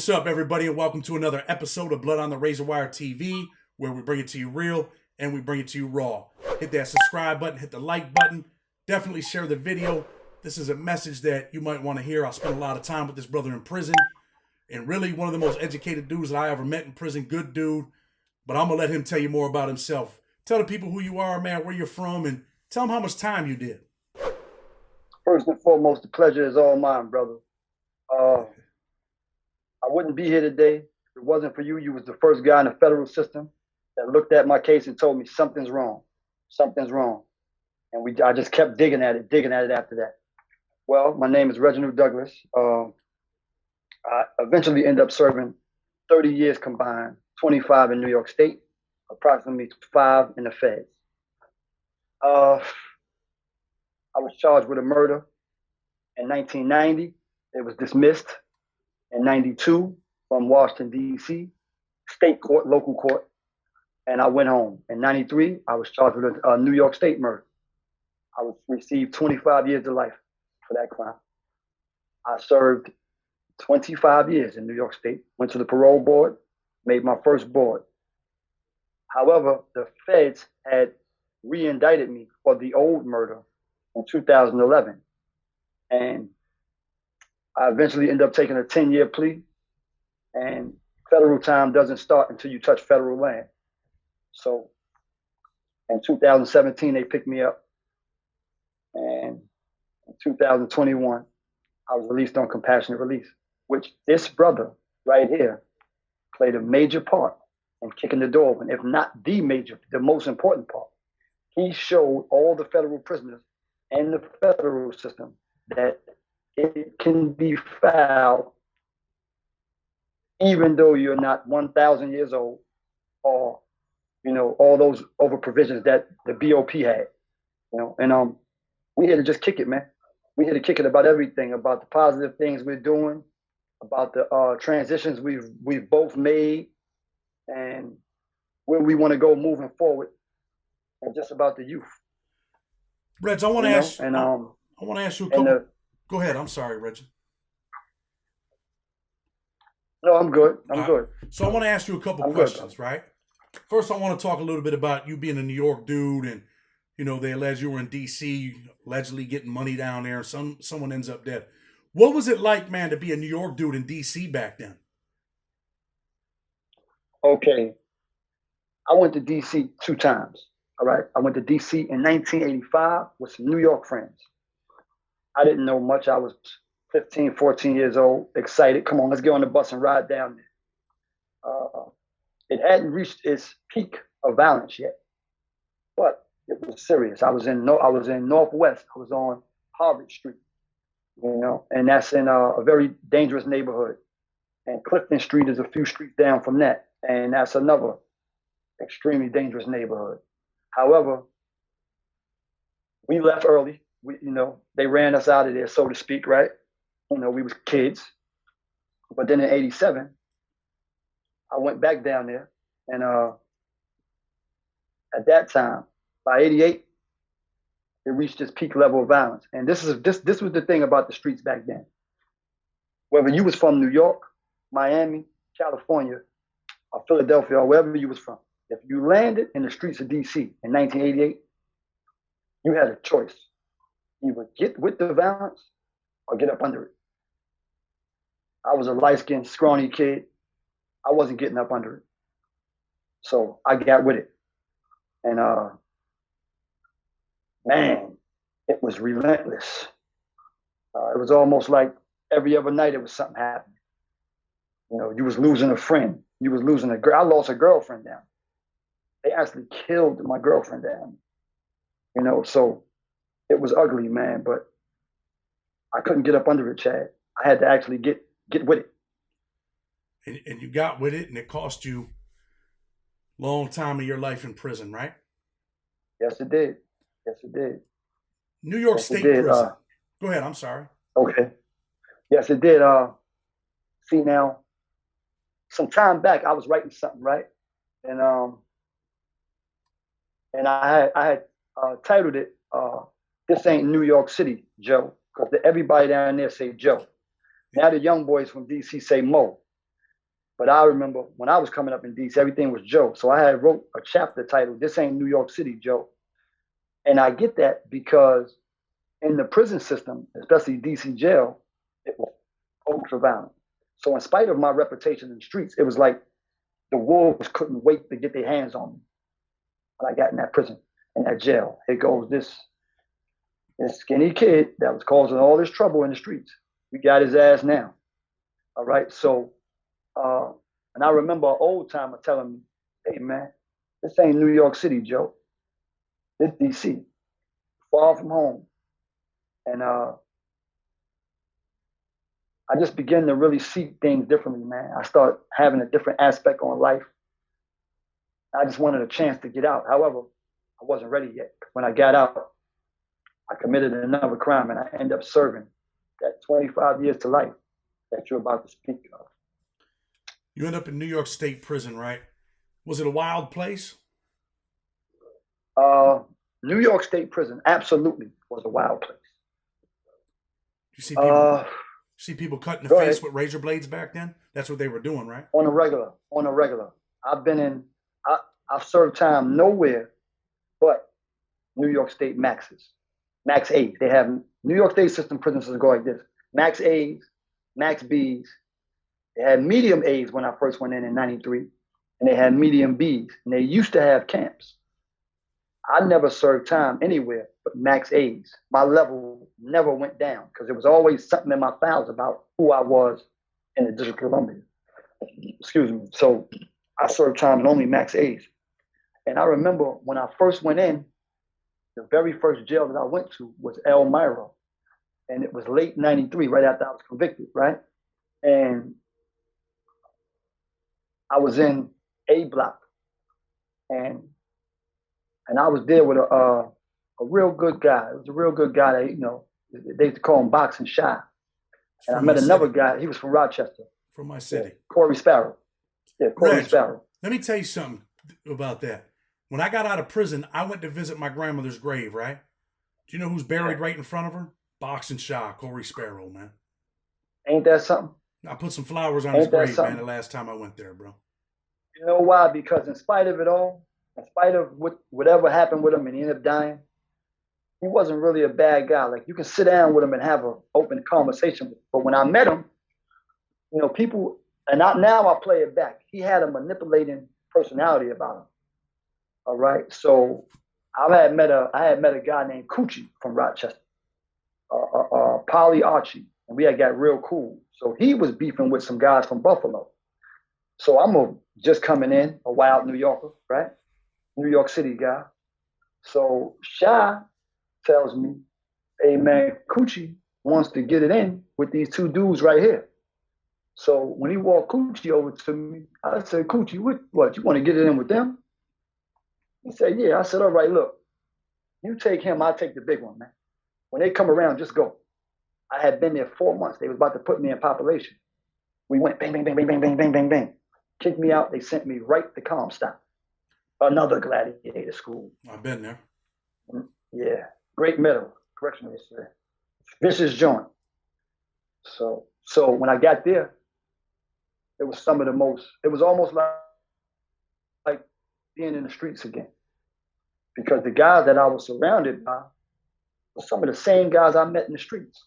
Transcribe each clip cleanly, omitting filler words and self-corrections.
What's up, everybody, and welcome to another episode of Blood on the Razor Wire TV, where we bring it to you real and we bring it to you raw. Hit that subscribe button, hit the like button, definitely share the video. This is a message that you might want to hear. I spent a lot of time with this brother in prison, and really one of the most educated dudes that I ever met in prison. Good dude, but I'm going to let him tell you more about himself. Tell the people who you are, man, where you're from, and tell them how much time you did. First and foremost, the pleasure is all mine, brother. I wouldn't be here today if it wasn't for you. You was the first guy in the federal system that looked at my case and told me something's wrong. Something's wrong. And I just kept digging at it after that. Well, my name is Reginald Douglas. I eventually ended up serving 30 years combined, 25 in New York State, approximately 5 in the feds. I was charged with a murder in 1990. It was dismissed in 92 from Washington, D.C., state court, local court, and I went home. In 93, I was charged with a New York State murder. I received 25 years to life for that crime. I served 25 years in New York State, went to the parole board, made my first board. However, the feds had re-indicted me for the old murder in 2011. And I eventually ended up taking a 10-year plea, and federal time doesn't start until you touch federal land. So in 2017, they picked me up, and in 2021, I was released on compassionate release, which this brother right here played a major part in kicking the door open, if not the most important part. He showed all the federal prisoners and the federal system that it can be filed even though you're not 1,000 years old, or, all those over provisions that the BOP had, and we here to just kick it, man. We here to kick it about everything, about the positive things we're doing, about the transitions we've both made, and where we want to go moving forward, and just about the youth. Reg, I want to ask. And I want to ask you a couple. Go ahead. I'm sorry, Reggie. No, I'm good. I'm good. So I want to ask you a couple questions, right? First, I want to talk a little bit about you being a New York dude, and they allege you were in D.C., allegedly getting money down there. Someone ends up dead. What was it like, man, to be a New York dude in D.C. back then? Okay, I went to D.C. 2 times. All right, I went to D.C. in 1985 with some New York friends. I didn't know much. I was 15, 14 years old, excited. Come on, let's get on the bus and ride down there. It hadn't reached its peak of violence yet, but it was serious. I was in Northwest. I was on Harvard Street, and that's in a very dangerous neighborhood. And Clifton Street is a few streets down from that, and that's another extremely dangerous neighborhood. However, we left early. They ran us out of there, so to speak, right? We was kids. But then in 87, I went back down there, and at that time, by 88, it reached its peak level of violence. And this was the thing about the streets back then. Whether you was from New York, Miami, California, or Philadelphia, or wherever you was from, if you landed in the streets of DC in 1988, you had a choice. Either get with the violence or get up under it. I was a light-skinned, scrawny kid. I wasn't getting up under it. So I got with it. And man, it was relentless. It was almost like every other night it was something happening. You was losing a friend. You was losing a girl. I lost a girlfriend down. They actually killed my girlfriend down. So it was ugly, man, but I couldn't get up under it, Chad. I had to actually get with it. And you got with it, and it cost you a long time of your life in prison, right? Yes, it did. Yes, it did. New York State prison. Go ahead, I'm sorry. Okay. Yes, it did. See, now, some time back, I was writing something, right? And I had titled it, This Ain't New York City, Joe, because everybody down there say Joe. Now the young boys from DC say Mo. But I remember when I was coming up in DC, everything was Joe. So I had wrote a chapter titled "This Ain't New York City, Joe," and I get that because in the prison system, especially DC jail, it was ultra violent. So in spite of my reputation in the streets, it was like the wolves couldn't wait to get their hands on me when I got in that prison, in that jail. Here goes this skinny kid that was causing all this trouble in the streets. We got his ass now. All right. So, and I remember an old timer telling me, "Hey man, this ain't New York City, Joe. This DC, far from home." And I just began to really see things differently, man. I started having a different aspect on life. I just wanted a chance to get out. However, I wasn't ready yet. When I got out, I committed another crime and I ended up serving that 25 years to life that you're about to speak of. You end up in New York State prison, right? Was it a wild place? New York State prison absolutely was a wild place. You see people cutting the face with razor blades back then? That's what they were doing, right? On a regular. I've served time nowhere but New York State maxes. Max A's. They have New York State system prisons go like this. Max A's, Max B's. They had medium A's when I first went in 93, and they had medium B's. And they used to have camps. I never served time anywhere but Max A's. My level never went down because there was always something in my files about who I was in the District of Columbia. Excuse me. So I served time in only Max A's. And I remember when I first went in, the very first jail that I went to was Elmira. And it was late 93, right after I was convicted, right? And I was in A block. And I was there with a real good guy. It was a real good guy that, you know, they used to call him Boxing Shy. And I met another guy, he was from Rochester. From my city. Yeah, Corey Sparrow. Yeah, Corey Sparrow. Let me tell you something about that. When I got out of prison, I went to visit my grandmother's grave, right? Do you know who's buried right in front of her? Boxing Shaw, Corey Sparrow, man. Ain't that something? I put some flowers on his grave, man, the last time I went there, bro. You know why? Because in spite of it all, in spite of whatever happened with him and he ended up dying, he wasn't really a bad guy. Like, you can sit down with him and have an open conversation with him. But when I met him, you know, people, and now I play it back. He had a manipulating personality about him. All right. So I had met a guy named Coochie from Rochester, Polly Archie, and we had got real cool. So he was beefing with some guys from Buffalo. So I'm just coming in, a wild New Yorker, right? New York City guy. So Shy tells me, "Hey man, Coochie wants to get it in with these two dudes right here." So when he walked Coochie over to me, I said, "Coochie, what? You want to get it in with them?" He said, "Yeah." I said, "All right, look, you take him, I'll take the big one, man. When they come around, just go." I had been there 4 months. They was about to put me in population. We went bang, bang, bang, bang, bang, bang, bang, bang, bang. Kicked me out. They sent me right to Comstock. Another gladiator school. I've been there. Yeah. Great Meadow. Correctional, vicious joint. So when I got there, it was it was almost like being in the streets again. Because the guys that I was surrounded by were some of the same guys I met in the streets.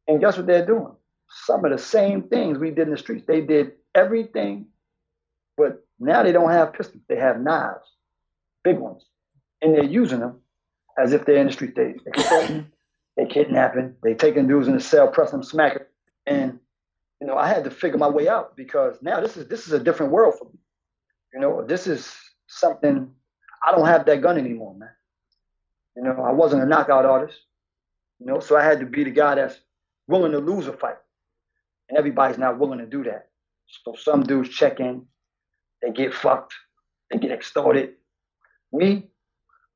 And guess what they're doing? Some of the same things we did in the streets. They did everything, but now they don't have pistols. They have knives, big ones. And they're using them as if they're in the street. They're extorting, they're kidnapping, they're taking dudes in the cell, pressing them, smacking. And, you know, I had to figure my way out because now this is a different world for me. You know, this is something, I don't have that gun anymore, man. You know, I wasn't a knockout artist, you know, so I had to be the guy that's willing to lose a fight. And everybody's not willing to do that. So some dudes check in, they get fucked, they get extorted. Me,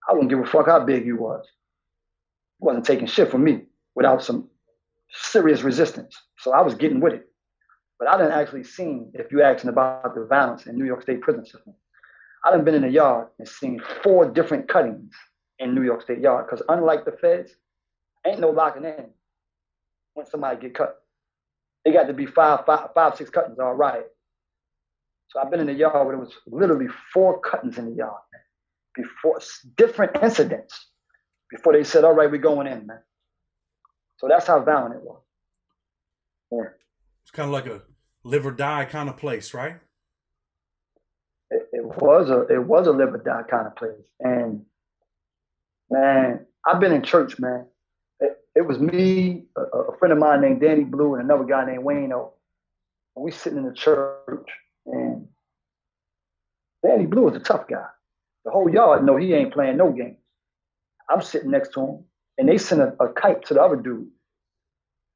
I wouldn't give a fuck how big you was. You wasn't taking shit from me without some serious resistance. So I was getting with it. But I didn't actually see, if you're asking about the violence in New York State prison system, I done been in the yard and seen 4 different cuttings in New York State yard. Because unlike the feds, ain't no locking in when somebody get cut. They got to be five, 6 cuttings, all right. So I've been in the yard where there was literally 4 cuttings in the yard, man. Before different incidents, before they said, "All right, we're going in, man." So that's how violent it was. Yeah. It's kind of like a live or die kind of place, right? It was a live or die kind of place. And man, I've been in church, man. It was me, a friend of mine named Danny Blue, and another guy named Wayno. And we sitting in the church, and Danny Blue is a tough guy. The whole yard know he ain't playing no games. I'm sitting next to him, and they send a kite to the other dude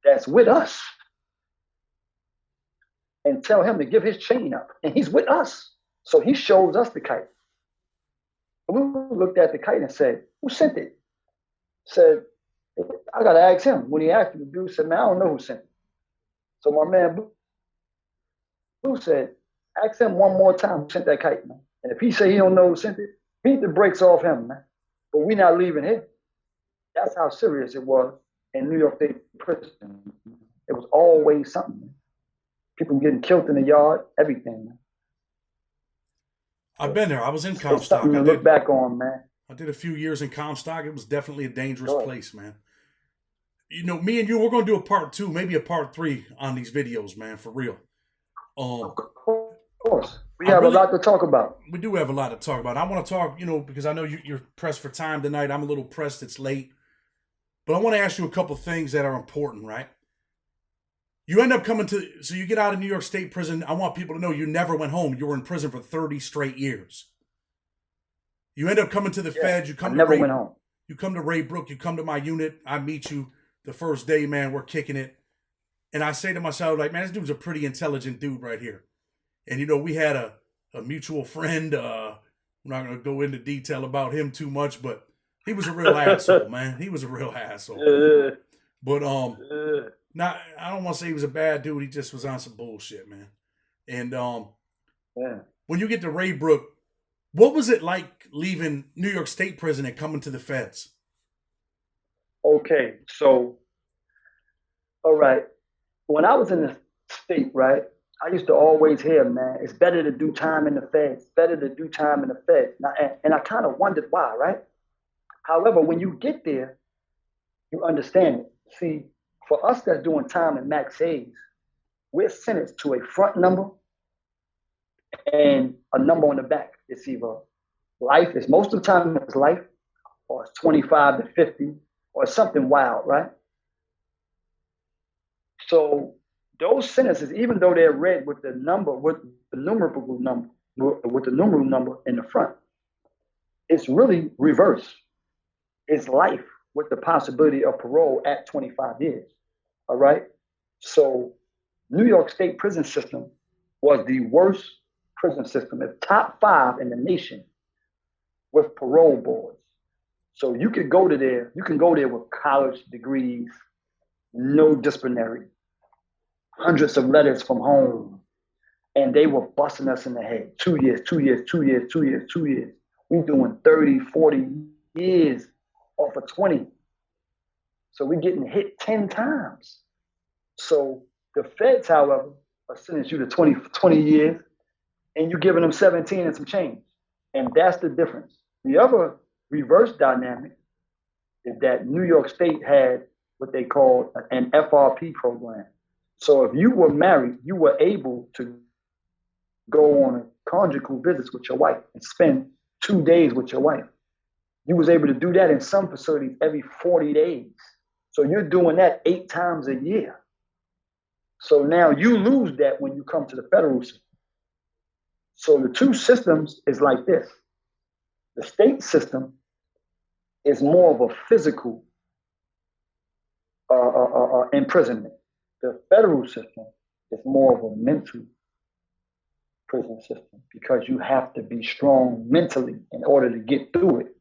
that's with us and tell him to give his chain up. And he's with us. So he shows us the kite. Blue looked at the kite and said, "Who sent it?" Said, "I got to ask him." When he asked him, the dude said, "Man, I don't know who sent it." So my man Blue said, "Ask him one more time who sent that kite, man. And if he say he don't know who sent it, beat the brakes off him, man. But we not leaving here." That's how serious it was in New York State prison. It was always something, man. People getting killed in the yard, everything, man. I've been there. I was in It's Comstock. something to look back on, man. I did a few years in Comstock. It was definitely a dangerous place, man. You know, me and you, we're going to do a part 2, maybe a part 3 on these videos, man, for real. Of course. We have a lot to talk about. We do have a lot to talk about. I want to talk, you know, because I know you're pressed for time tonight. I'm a little pressed. It's late. But I want to ask you a couple things that are important, right? You end up coming to, so you get out of New York State prison. I want people to know you never went home. You were in prison for 30 straight years. You end up coming to the feds. I never went home. You come to Ray Brook. You come to my unit. I meet you the first day, man. We're kicking it. And I say to myself, like, man, this dude's a pretty intelligent dude right here. And, you know, we had a mutual friend. I'm not going to go into detail about him too much, but he was a real asshole, man. He was a real asshole. But not, I don't want to say he was a bad dude. He just was on some bullshit, man. And when you get to Ray Brook, what was it like leaving New York State prison and coming to the feds? Okay, so, all right. When I was in the state, right, I used to always hear, man, it's better to do time in the feds. It's better to do time in the feds. Now, and I kind of wondered why, right? However, when you get there, you understand it. See, for us that's doing time in max A's, we're sentenced to a front number and a number on the back. It's either life, it's most of the time it's life, or it's 25 to 50, or something wild, right? So those sentences, even though they're read with the number, with the numeral number in the front, it's really reverse. It's life with the possibility of parole at 25 years. All right. So New York State prison system was the worst prison system, the top 5 in the nation with parole boards. So you can go there with college degrees, no disciplinary, hundreds of letters from home, and they were busting us in the head. 2 years, 2 years, 2 years, 2 years, 2 years. We're doing 30, 40 years off of 20. So we're getting hit 10 times. So the feds, however, are sentencing you to 20 years, and you're giving them 17 and some change. And that's the difference. The other reverse dynamic is that New York State had what they called an FRP program. So if you were married, you were able to go on a conjugal visits with your wife and spend 2 days with your wife. You was able to do that in some facilities every 40 days. So you're doing that 8 times a year. So now you lose that when you come to the federal system. So the two systems is like this. The state system is more of a physical imprisonment. The federal system is more of a mental prison system because you have to be strong mentally in order to get through it.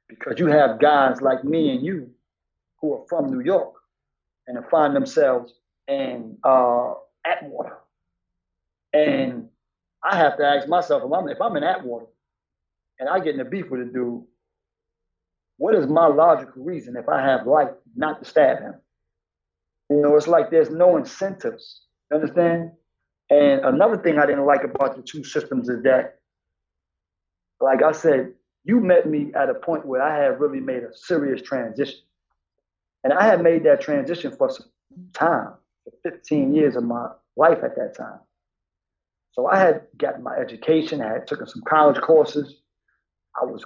Because you have guys like me and you who are from New York and find themselves in Atwater. And I have to ask myself, if I'm in Atwater and I get in a beef with a dude, what is my logical reason if I have life not to stab him? You know, it's like there's no incentives. You understand? And another thing I didn't like about the two systems is that, like I said, you met me at a point where I had really made a serious transition. And I had made that transition for some time, for 15 years of my life at that time. So I had gotten my education, I had taken some college courses. I was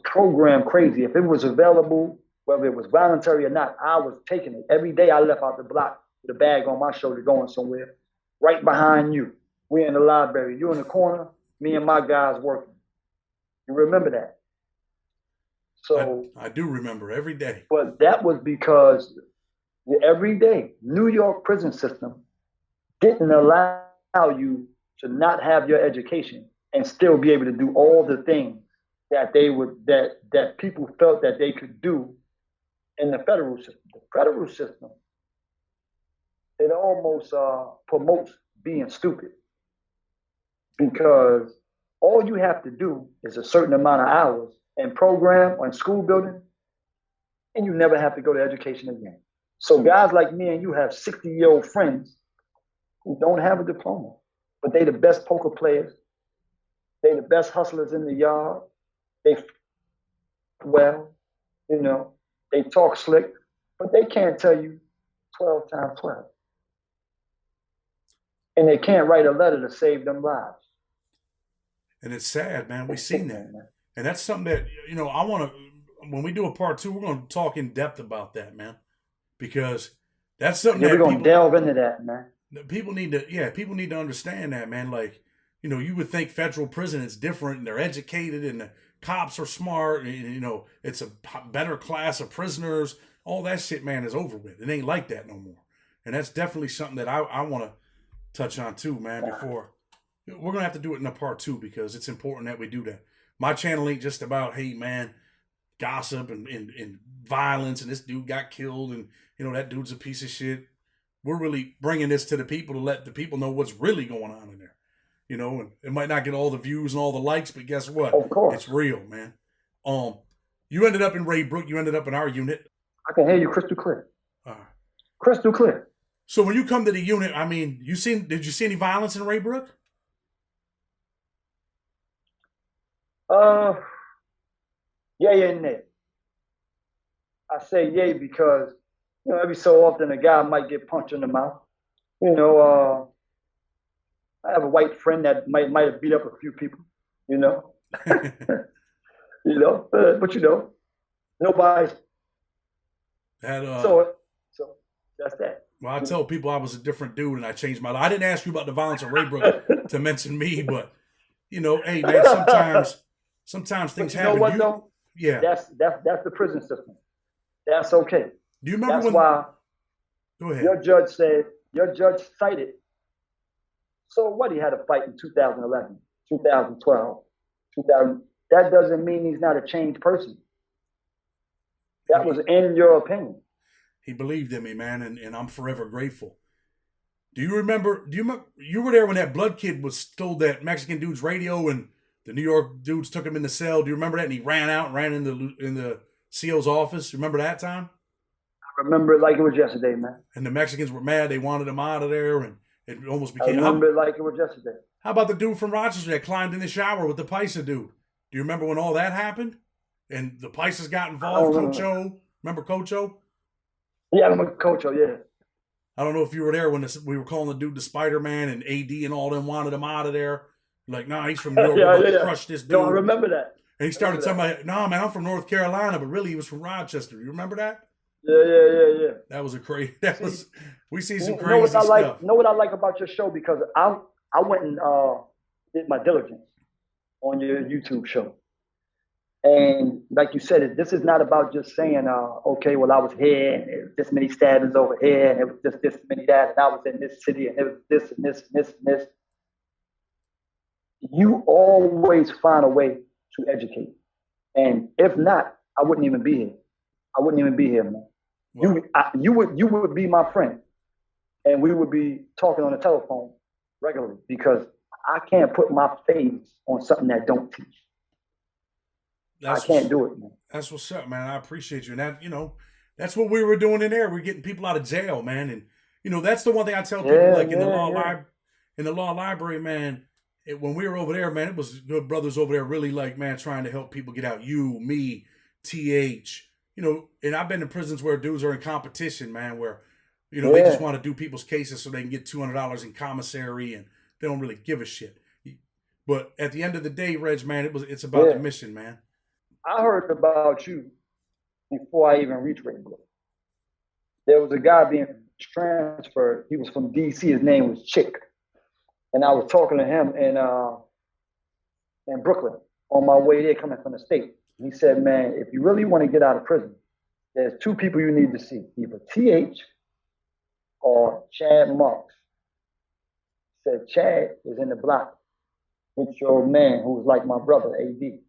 programmed crazy. If it was available, whether it was voluntary or not, I was taking it. Every day I left out the block with a bag on my shoulder going somewhere, right behind you. We're in the library. You're in the corner, me and my guys working. You remember that? So I do remember every day. but that was because the everyday New York prison system didn't allow you to not have your education and still be able to do all the things that they would that people felt that they could do in the federal system. The federal system, it almost promotes being stupid because all you have to do is a certain amount of hours and program or in school building, and you never have to go to education again. So guys like me and you have 60-year-old friends who don't have a diploma, but they the best poker players. They the best hustlers in the yard. They well, you know, they talk slick, but they can't tell you 12 times 12. And they can't write a letter to save them lives. And it's sad, man. We've seen that. And that's something that, I want to, when we do a part 2, we're going to talk in depth about that, man. Because that's something that we're going to delve into that, man. People need to understand that, man. Like, you would think federal prison is different and they're educated and the cops are smart and, it's a better class of prisoners. All that shit, man, is over with. It ain't like that no more. And that's definitely something that I want to touch on too, man, before. We're going to have to do it in a part 2 because it's important that we do that. My channel ain't just about, hey, man, gossip and violence and this dude got killed and, that dude's a piece of shit. We're really bringing this to the people to let the people know what's really going on in there. And it might not get all the views and all the likes, but guess what? Of course. It's real, man. You ended up in Raybrook. You ended up in our unit. I can hear you crystal clear. Crystal clear. So when you come to the unit, I mean, did you see any violence in Raybrook? Yay and nay. I say yay because, every so often a guy might get punched in the mouth. I have a white friend that might have beat up a few people, but nobody's. So that's that. Well, I tell people I was a different dude and I changed my life. I didn't ask you about the violence in Raybrook to mention me, but hey man, sometimes things happen. You know what though? Yeah. That's the prison system. That's okay. Do you remember That's why go ahead. your judge cited. So what, he had a fight in 2011, 2012, 2000. That doesn't mean he's not a changed person. That was in your opinion. He believed in me, man, and I'm forever grateful. Do you remember you were there when that blood kid stole that Mexican dude's radio and the New York dudes took him in the cell? Do you remember that? And he ran in the CO's office. Remember that time? I remember it like it was yesterday, man. And the Mexicans were mad. They wanted him out of there, and it almost became. I remember it like it was yesterday. How about the dude from Rochester that climbed in the shower with the Paisa dude? Do you remember when all that happened? And the Paisas got involved. Cocho, remember Cocho? Yeah, I remember Cocho. Yeah. I don't know if you were there when we were calling the dude the Spider-Man and AD and all them wanted him out of there. Like, nah, he's from New York. We're going to crush this dude. No, I remember that. And he started telling me, nah, man, I'm from North Carolina, but really he was from Rochester. You remember that? Yeah. That was we see some crazy stuff. Know what I like about your show? Because I went and did my diligence on your YouTube show. And like you said, this is not about just saying, okay, well, I was here and there was this many stabbings over here and it was just this many that and I was in this city and it was this and this and this and this. You always find a way to educate. And if not, I wouldn't even be here. I wouldn't even be here, man. Well, you would be my friend and we would be talking on the telephone regularly because I can't put my face on something that don't teach. I can't do it, man. That's what's up, man. I appreciate you. And that, that's what we were doing in there. We're getting people out of jail, man. And, that's the one thing I tell people, in the law library, in the law library, man, when we were over there, man, it was good brothers over there really like, man, trying to help people get out. You, me, TH, and I've been in prisons where dudes are in competition, man, where, they just want to do people's cases so they can get $200 in commissary and they don't really give a shit. But at the end of the day, Reg, man, it's about the mission, man. I heard about you before I even reached Rainbow. There was a guy being transferred. He was from DC. His name was Chick. And I was talking to him in Brooklyn on my way there coming from the state. He said, man, if you really want to get out of prison, there's two people you need to see, either TH or Chad Marks. He said, Chad is in the block with your man who was like my brother, AD. He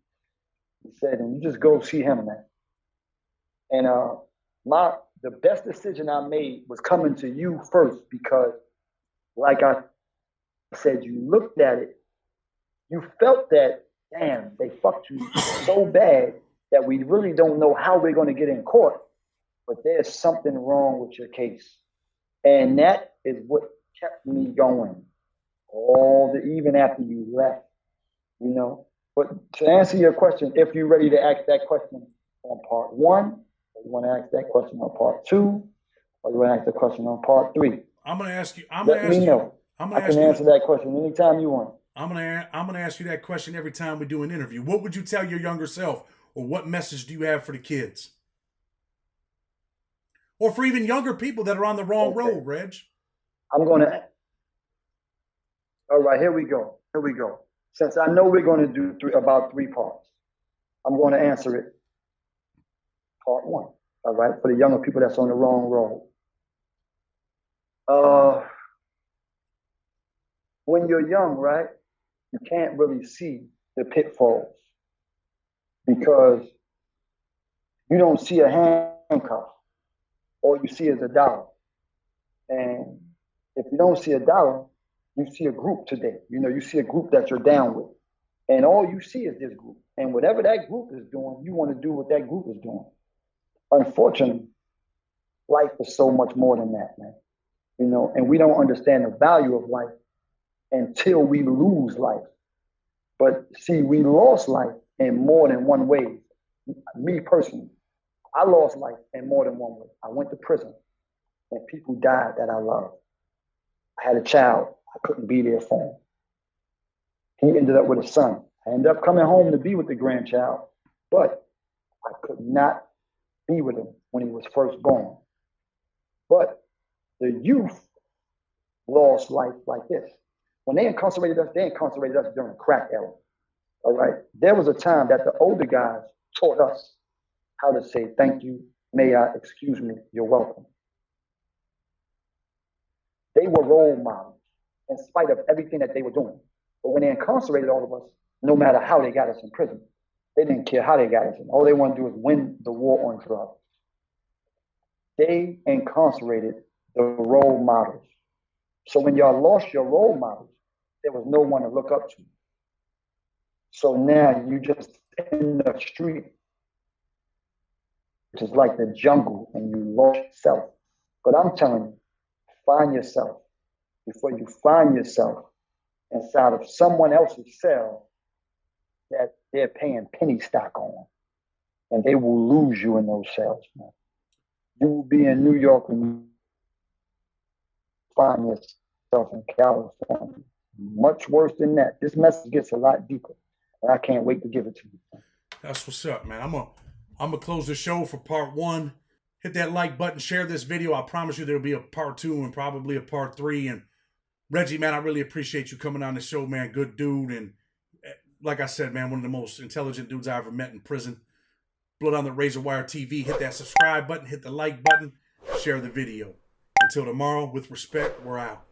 said, and you just go see him, man. And the best decision I made was coming to you first because, like I said, you looked at it, you felt that, damn, they fucked you so bad that we really don't know how we're going to get in court, but there's something wrong with your case. And that is what kept me going even after you left, But to answer your question, if you're ready to ask that question on part 1, or you want to ask that question on part 2, or you want to ask the question on part 3, I'm going to ask you. Let me know. I can answer that question anytime you want. I'm gonna ask you that question every time we do an interview. What would you tell your younger self, or what message do you have for the kids, or for even younger people that are on the wrong road, Reg? I'm gonna. All right, here we go. Since I know we're going to do about 3 parts, I'm going to answer it. Part 1. All right, for the younger people that's on the wrong road. When you're young, right, you can't really see the pitfalls because you don't see a handcuff. All you see is a dollar. And if you don't see a dollar, you see a group today. You see a group that you're down with. And all you see is this group. And whatever that group is doing, you want to do what that group is doing. Unfortunately, life is so much more than that, man. And we don't understand the value of life until we lose life. But see, we lost life in more than one way. Me personally, I lost life in more than one way. I went to prison and people died that I loved. I had a child. I couldn't be there for him. He ended up with a son. I ended up coming home to be with the grandchild, but I could not be with him when he was first born. But the youth lost life like this. When they incarcerated us during the crack era. All right. There was a time that the older guys taught us how to say, thank you, may I, excuse me, you're welcome. They were role models in spite of everything that they were doing. But when they incarcerated all of us, no matter how they got us in prison, they didn't care how they got us in. All they want to do is win the war on drugs. They incarcerated the role models. So when y'all lost your role models, there was no one to look up to. So now you just in the street, which is like the jungle, and you lost yourself. But I'm telling you, find yourself before you find yourself inside of someone else's cell that they're paying penny stock on. And they will lose you in those cells, man. You will be in New York and you find yourself in California. Much worse than that. This message gets a lot deeper. And I can't wait to give it to you. That's what's up, man. I'm gonna close the show for part 1. Hit that like button, share this video. I promise you there'll be a part 2 and probably a part 3. And Reggie, man, I really appreciate you coming on the show, man. Good dude. And like I said, man, one of the most intelligent dudes I ever met in prison. Blood on the Razor Wire TV. Hit that subscribe button, hit the like button, share the video. Until tomorrow, with respect, we're out.